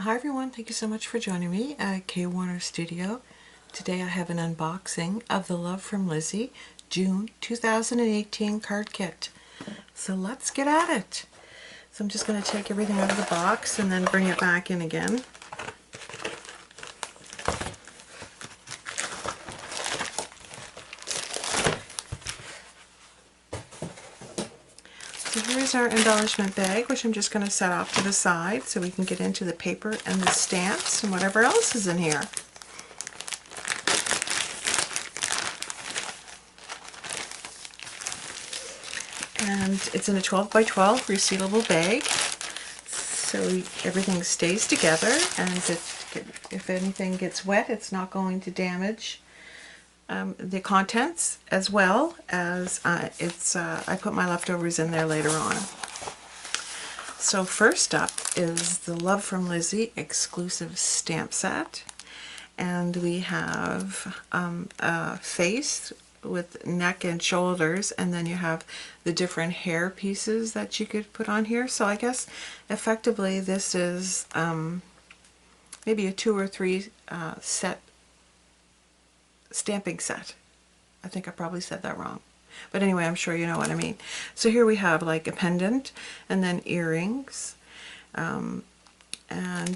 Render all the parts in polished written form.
Hi everyone, thank you so much for joining me at K Warner Studio. Today I have an unboxing of the Love from Lizi June 2018 card kit. So let's get at it. So I'm just going to take everything out of the box and then bring it back in again. So here's our embellishment bag, which I'm just going to set off to the side so we can get into the paper and the stamps and whatever else is in here. And it's in a 12 by 12 resealable bag, so everything stays together, and if anything gets wet, it's not going to damage the contents, as well as I put my leftovers in there later on. So first up is the Love from Lizi exclusive stamp set, and we have a face with neck and shoulders, and then you have the different hair pieces that you could put on here. So I guess effectively this is maybe a 2 or 3 set stamping set. I think I probably said that wrong, but anyway, I'm sure you know what I mean. So here we have like a pendant and then earrings, and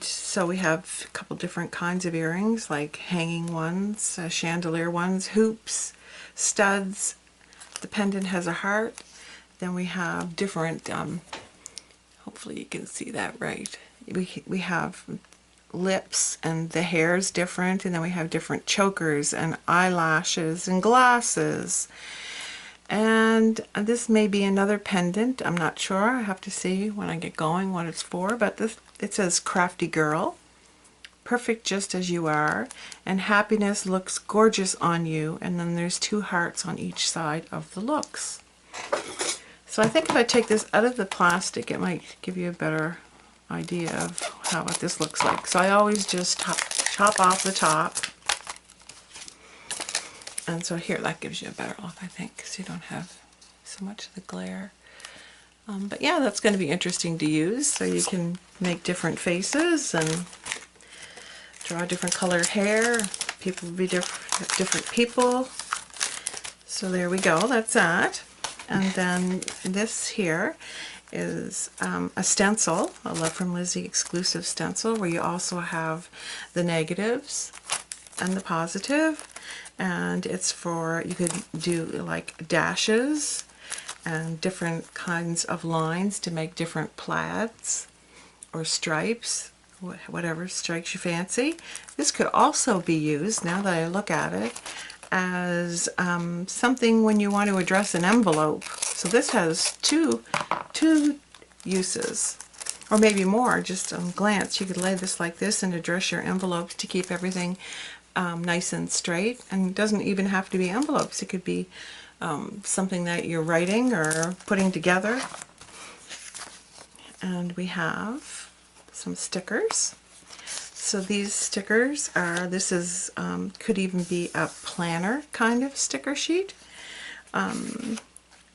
so we have a couple different kinds of earrings, like hanging ones, chandelier ones, hoops, studs. The pendant has a heart. Then we have different, hopefully you can see that right. We have lips, and the hair is different, and then we have different chokers and eyelashes and glasses. And this may be another pendant, I'm not sure. I have to see when I get going what it's for, but it says Crafty Girl, perfect just as you are, and happiness looks gorgeous on you, and then there's 2 hearts on each side of the looks. So I think if I take this out of the plastic, it might give you a better idea of what this looks like. So I always just chop off the top, and so here, that gives you a better look, I think, because you don't have so much of the glare. But yeah, that's going to be interesting to use, so you can make different faces and draw different colored hair. People will be different people. So there we go, that's that. And then this here is a stencil, a Love from Lizi exclusive stencil, where you also have the negatives and the positive, and it's for, you could do like dashes and different kinds of lines to make different plaids or stripes, whatever strikes your fancy. This could also be used, now that I look at it, as something when you want to address an envelope. So this has two uses, or maybe more. Just on glance, you could lay this like this and address your envelopes to keep everything nice and straight. And it doesn't even have to be envelopes. It could be something that you're writing or putting together. And we have some stickers. So these stickers are, this is, could even be a planner kind of sticker sheet.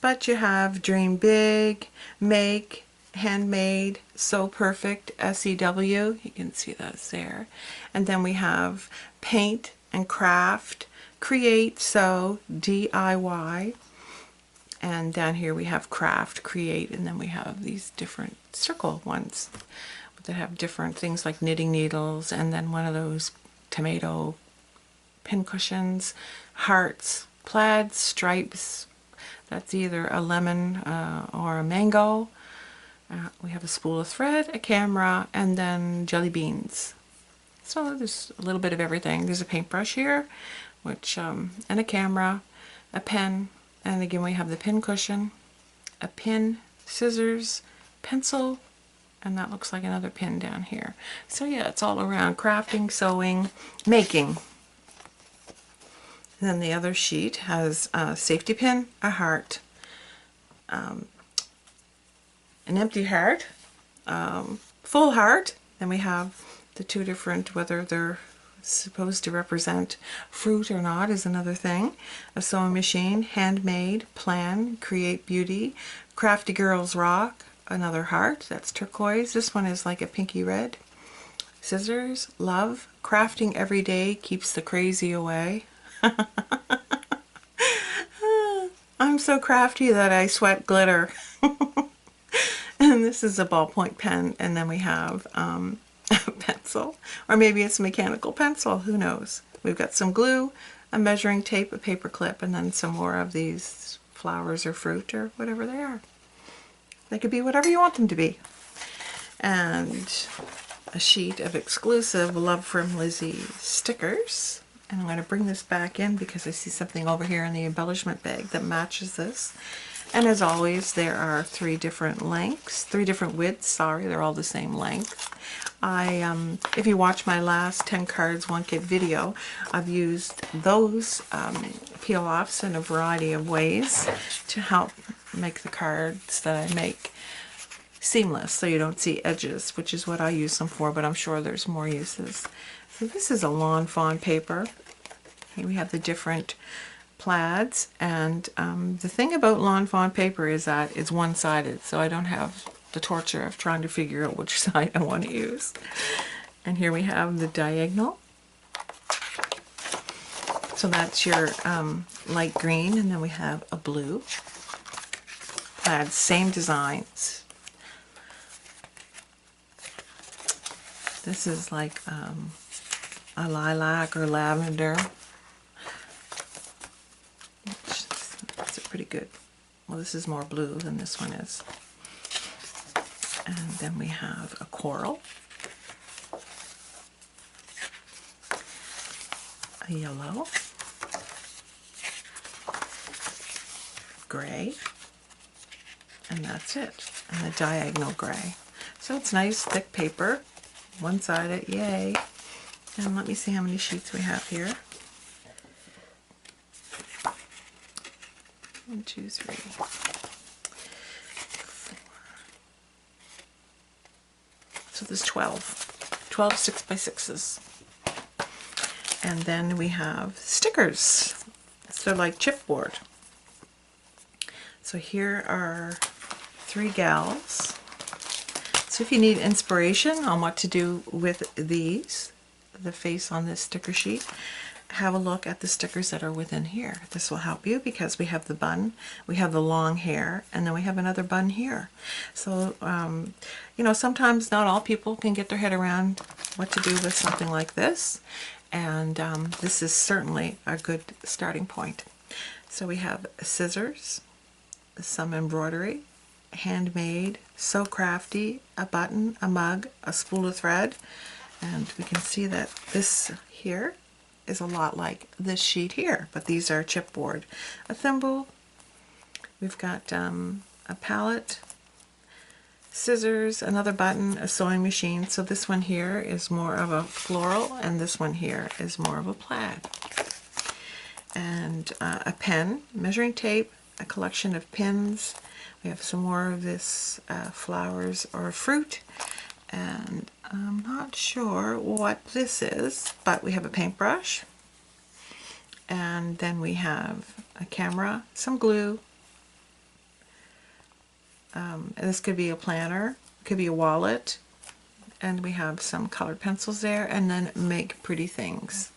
But you have Dream Big, Make, Handmade, So Perfect, SEW, you can see those there. And then we have Paint and Craft, Create, Sew, DIY. And down here we have Craft, Create, and then we have these different circle ones that have different things like knitting needles, and then one of those tomato pin cushions, hearts, plaids, stripes. That's either a lemon or a mango. We have a spool of thread, a camera, and then jelly beans. So there's a little bit of everything. There's a paintbrush here, which and a camera, a pen, and again we have the pin cushion, a pin, scissors, pencil, and that looks like another pin down here. So yeah, it's all around crafting, sewing, making. And then the other sheet has a safety pin, a heart, an empty heart, full heart. Then we have the 2 different, whether they're supposed to represent fruit or not is another thing. A sewing machine, handmade, plan, create beauty, Crafty Girls Rock, another heart, that's turquoise. This one is like a pinky red. Scissors, love. Crafting every day keeps the crazy away. I'm so crafty that I sweat glitter. And this is a ballpoint pen, and then we have a pencil, or maybe it's a mechanical pencil, who knows. We've got some glue, a measuring tape, a paper clip, and then some more of these flowers or fruit or whatever they are. They could be whatever you want them to be. And a sheet of exclusive Love from Lizi stickers. And I'm going to bring this back in because I see something over here in the embellishment bag that matches this. And as always, there are 3 different lengths, 3 different widths, sorry, they're all the same length. If you watch my last 10 cards, 1 kit video, I've used those peel-offs in a variety of ways to help make the cards that I make seamless so you don't see edges, which is what I use them for, but I'm sure there's more uses. So this is a lawn fawn paper. Here we have the different plaids, and the thing about lawn fawn paper is that it's one-sided, so I don't have the torture of trying to figure out which side I want to use. And here we have the diagonal. So that's your light green, and then we have a blue plaid, same designs. This is like a lilac or lavender. That's a pretty good. Well, this is more blue than this one is. And then we have a coral, a yellow, gray, and that's it. And the diagonal gray. So it's nice, thick paper, one-sided, yay. And let me see how many sheets we have here. 1, 2, 3, 4. So there's 12 6x6s. And then we have stickers. So like chipboard. So here are 3 gals. So if you need inspiration on what to do with these, the face on this sticker sheet, have a look at the stickers that are within here. This will help you because we have the bun, we have the long hair, and then we have another bun here. So, you know, sometimes not all people can get their head around what to do with something like this, and this is certainly a good starting point. So we have scissors, some embroidery, handmade, so crafty, a button, a mug, a spool of thread, and we can see that this here is a lot like this sheet here, but these are chipboard. A thimble, we've got a palette, scissors, another button, a sewing machine. So this one here is more of a floral, and this one here is more of a plaid. And a pen, measuring tape, a collection of pins. We have some more of this flowers or fruit, and I'm not sure what this is, but we have a paintbrush, and then we have a camera, some glue, and this could be a planner, could be a wallet, and we have some colored pencils there, and then make pretty things.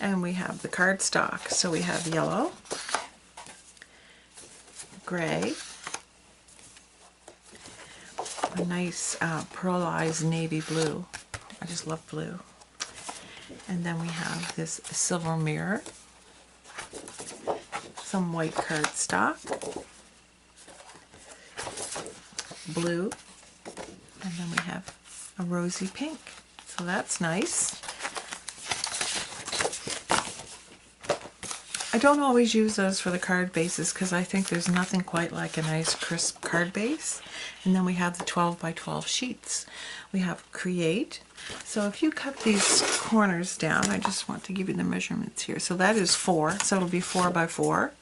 And we have the cardstock, so we have yellow, gray, a nice pearlized navy blue. I just love blue. And then we have this silver mirror, some white cardstock, blue, and then we have a rosy pink. So that's nice. I don't always use those for the card bases because I think there's nothing quite like a nice crisp card base. And then we have the 12 by 12 sheets. We have create. So if you cut these corners down, I just want to give you the measurements here. So that is 4, so it'll be 4 by 4,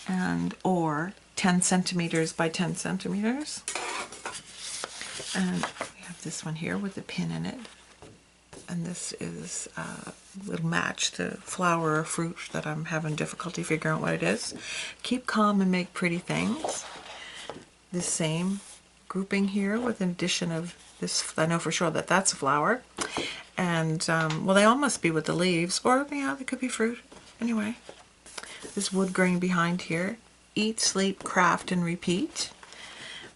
and or 10 centimeters by 10 centimeters. And we have this one here with the pin in it. And this is, will match the flower or fruit that I'm having difficulty figuring out what it is. Keep calm and make pretty things. The same grouping here with an addition of This, I know for sure that that's a flower. And, well, they all must be with the leaves, or, yeah, they could be fruit. Anyway, this wood grain behind here. Eat, sleep, craft, and repeat.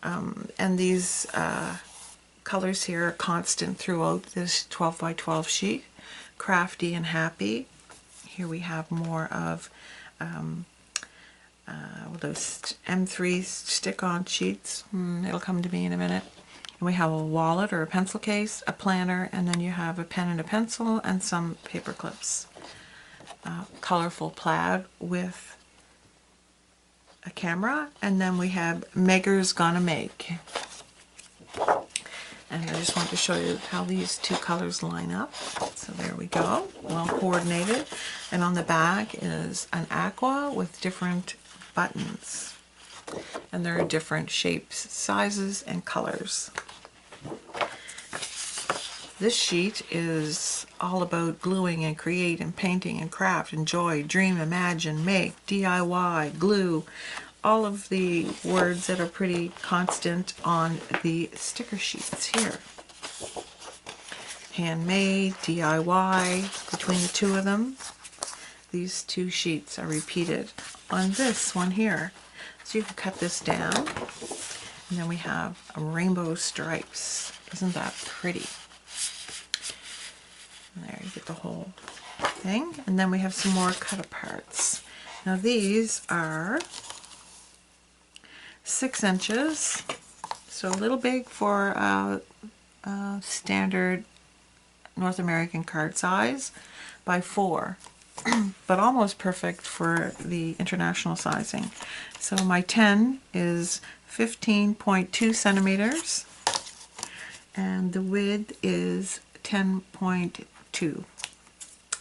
And these colors here are constant throughout this 12 by 12 sheet. Crafty and happy. Here we have more of those M3 stick-on sheets. It'll come to me in a minute. And we have a wallet or a pencil case, a planner, and then you have a pen and a pencil and some paper clips. Colorful plaid with a camera, and then we have Megger's Gonna Make. And I just want to show you how these two colors line up. So there we go, well coordinated. And on the back is an aqua with different buttons. And there are different shapes, sizes, and colors. This sheet is all about gluing and create and painting and craft, enjoy, dream, imagine, make, DIY, glue, all of the words that are pretty constant on the sticker sheets here. Handmade, DIY, between the two of them, these two sheets are repeated on this one here. So you can cut this down, and then we have a rainbow stripes. Isn't that pretty? And there you get the whole thing. And then we have some more cut aparts. Now these are 6 inches, so a little big for standard North American card size, by 4, but almost perfect for the international sizing. So my 10 is 15.2 centimeters, and the width is 10.2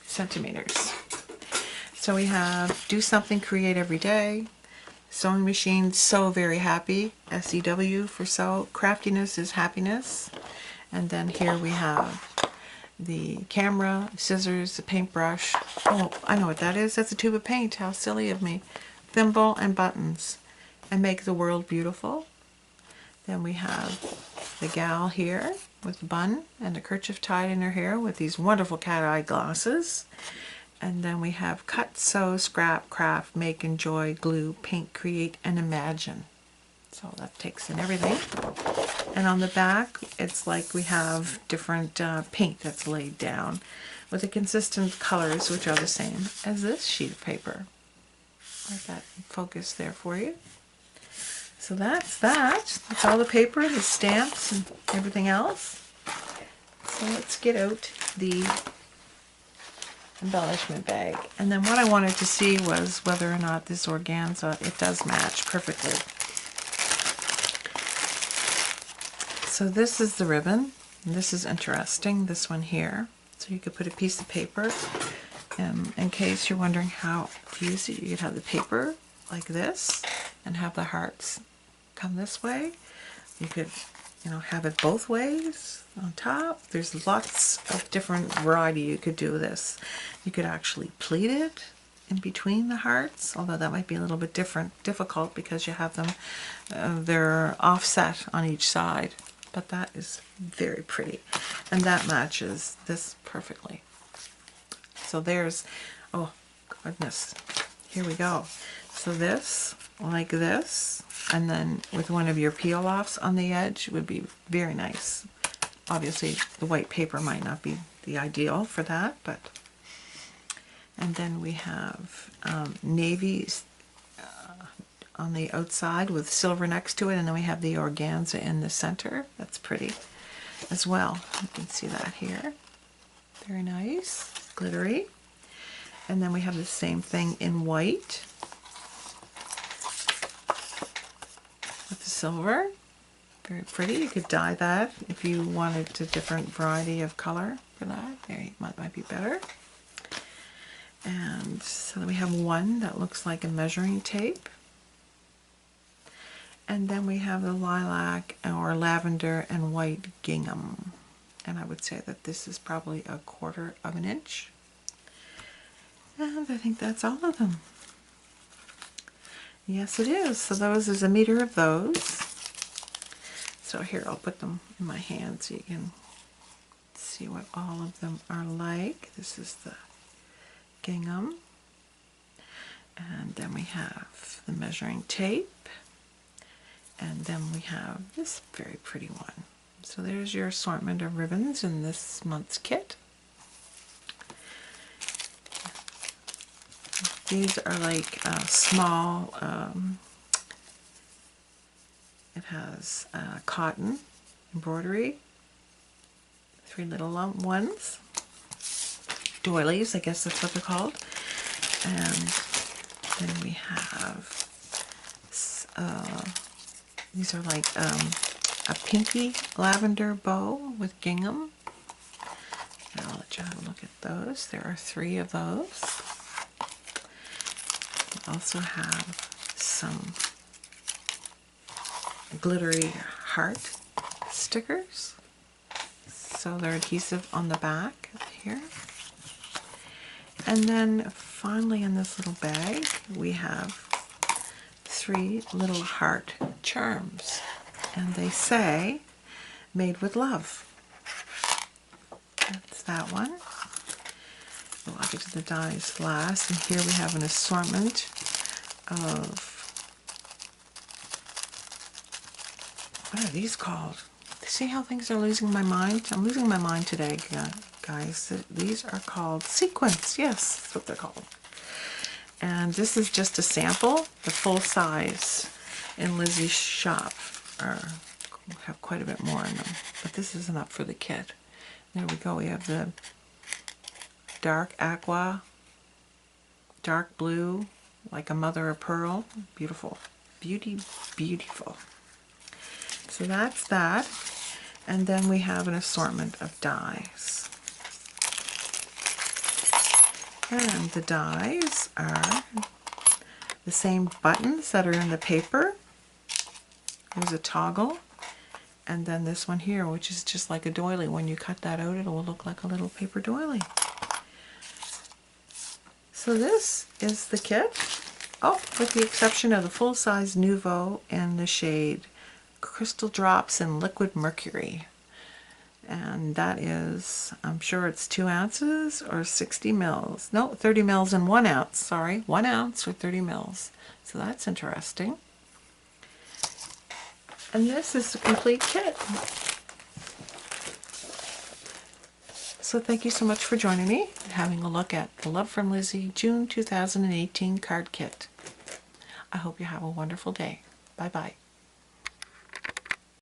centimeters. So we have do something, create every day. Sewing machine, sew very happy. SEW for sew. Craftiness is happiness. And then here we have the camera, scissors, the paintbrush. Oh, I know what that is. That's a tube of paint. How silly of me. Thimble and buttons. And make the world beautiful. Then we have the gal here with a bun and a kerchief tied in her hair with these wonderful cat-eye glasses. And then we have cut, sew, scrap, craft, make, enjoy, glue, paint, create, and imagine. So that takes in everything. And on the back, it's like we have different paint that's laid down with the consistent colors, which are the same as this sheet of paper. Let that focus there for you. So that's that. That's all the paper, the stamps, and everything else. So let's get out the embellishment bag. And then what I wanted to see was whether or not this organza, it does match perfectly. So this is the ribbon, and this is interesting, this one here. So you could put a piece of paper, and in case you're wondering how to use it, you could have the paper like this and have the hearts come this way. You could, have it both ways on top. There's lots of different variety you could do this. You could actually pleat it in between the hearts, although that might be a little bit difficult because you have them, they're offset on each side. But that is very pretty, and that matches this perfectly. So there's, oh goodness, here we go. So this, like this, and then with one of your peel-offs on the edge would be very nice. Obviously the white paper might not be the ideal for that, but, and then we have navy on the outside with silver next to it, and then we have the organza in the center. That's pretty as well. You can see that here. Very nice, glittery. And then we have the same thing in white with the silver. Very pretty. You could dye that if you wanted a different variety of color for that. There, might be better. And so then we have one that looks like a measuring tape. And then we have the lilac or lavender and white gingham. And I would say that this is probably 1/4 of an inch. And I think that's all of them. Yes, it is. So there's a meter of those. So here, I'll put them in my hand so you can see what all of them are like. This is the gingham. And then we have the measuring tape. And then we have this very pretty one. So there's your assortment of ribbons in this month's kit. These are like small, it has cotton embroidery, 3 little ones, doilies, I guess that's what they're called. And then we have, these are like a pinky lavender bow with gingham. And I'll let you have a look at those. There are 3 of those. We also have some glittery heart stickers. So they're adhesive on the back here. And then finally in this little bag we have 3 little heart charms. And they say, made with love. That's that one. Well, I'll get to the dies last. And here we have an assortment of, what are these called? See how things are losing my mind? I'm losing my mind today, guys. These are called sequins. Yes, that's what they're called. And this is just a sample. The full size in Lizi's shop have quite a bit more in them. But this isn't up for the kit. There we go. We have the dark aqua, dark blue, like a mother of pearl. Beautiful. Beautiful. So that's that. And then we have an assortment of dies. And the dies are the same buttons that are in the paper. There's a toggle. And then this one here, which is just like a doily. When you cut that out, it will look like a little paper doily. So this is the kit. Oh, with the exception of the full-size Nouveau in the shade Crystal Drops in Liquid Mercury. And that is, I'm sure it's 2 ounces or 60 mils. No, 30 mils and 1 ounce. Sorry, 1 ounce or 30 mils. So that's interesting. And this is the complete kit. So thank you so much for joining me and having a look at the Love from Lizi June 2018 card kit. I hope you have a wonderful day. Bye-bye.